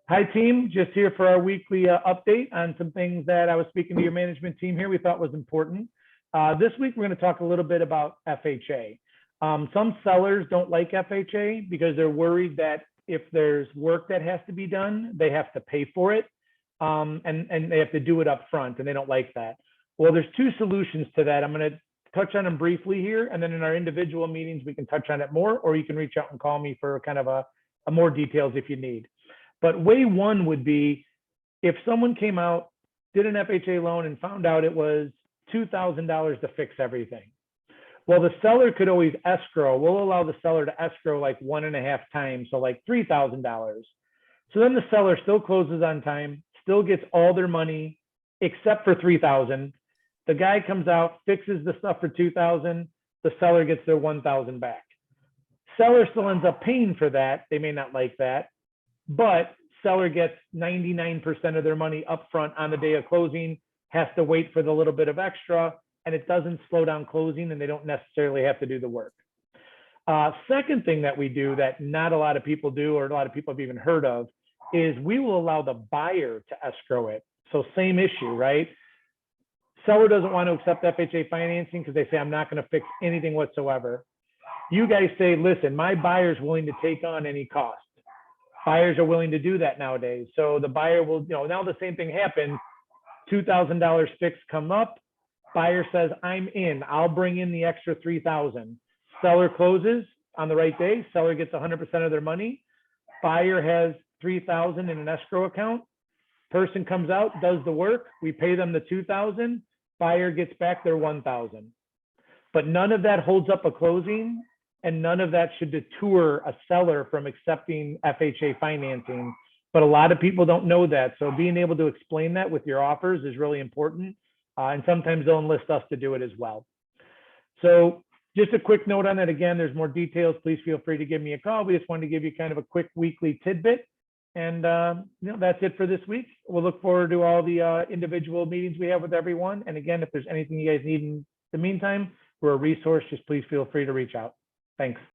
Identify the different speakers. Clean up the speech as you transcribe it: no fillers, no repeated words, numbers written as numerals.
Speaker 1: Hi, team. Just here for our weekly update on some things that I was speaking to your management team here we thought was important. This week, we're going to talk a little bit about FHA. Some sellers don't like FHA because they're worried that if there's work that has to be done, they have to pay for it, and they have to do it up front, and they don't like that. Well, there's two solutions to that. I'm going to touch on them briefly here, and then in our individual meetings, we can touch on it more, or you can reach out and call me for kind of a more details if you need. But way one would be if someone came out, did an FHA loan and found out it was $2,000 to fix everything. Well, the seller could always escrow. We'll allow the seller to escrow like 1.5 times, so like $3,000. So then the seller still closes on time, still gets all their money except for $3,000. The guy comes out, fixes the stuff for $2,000. The seller gets their $1,000 back. Seller still ends up paying for that. They may not like that, but seller gets 99% of their money upfront on the day of closing, has to wait for the little bit of extra, and it doesn't slow down closing, and they don't necessarily have to do the work. Second thing that we do that not a lot of people do, or a lot of people have even heard of, is we will allow the buyer to escrow it. So same issue, right? Seller doesn't want to accept FHA financing because they say, I'm not going to fix anything whatsoever. You guys say, listen, my buyer's willing to take on any cost. Buyers are willing to do that nowadays. So the buyer will, now the same thing happens. $2,000 fixed come up. Buyer says, I'm in. I'll bring in the extra $3,000. Seller closes on the right day. Seller gets 100% of their money. Buyer has $3,000 in an escrow account. Person comes out, does the work. We pay them the $2,000. Buyer gets back their $1,000. But none of that holds up a closing, and none of that should deter a seller from accepting FHA financing. But a lot of people don't know that. So being able to explain that with your offers is really important. And sometimes they'll enlist us to do it as well. So just a quick note on that. Again, there's more details. Please feel free to give me a call. We just wanted to give you kind of a quick weekly tidbit. And that's it for this week. We'll look forward to all the individual meetings we have with everyone. And again, if there's anything you guys need in the meantime, we're a resource. Just please feel free to reach out. Thanks.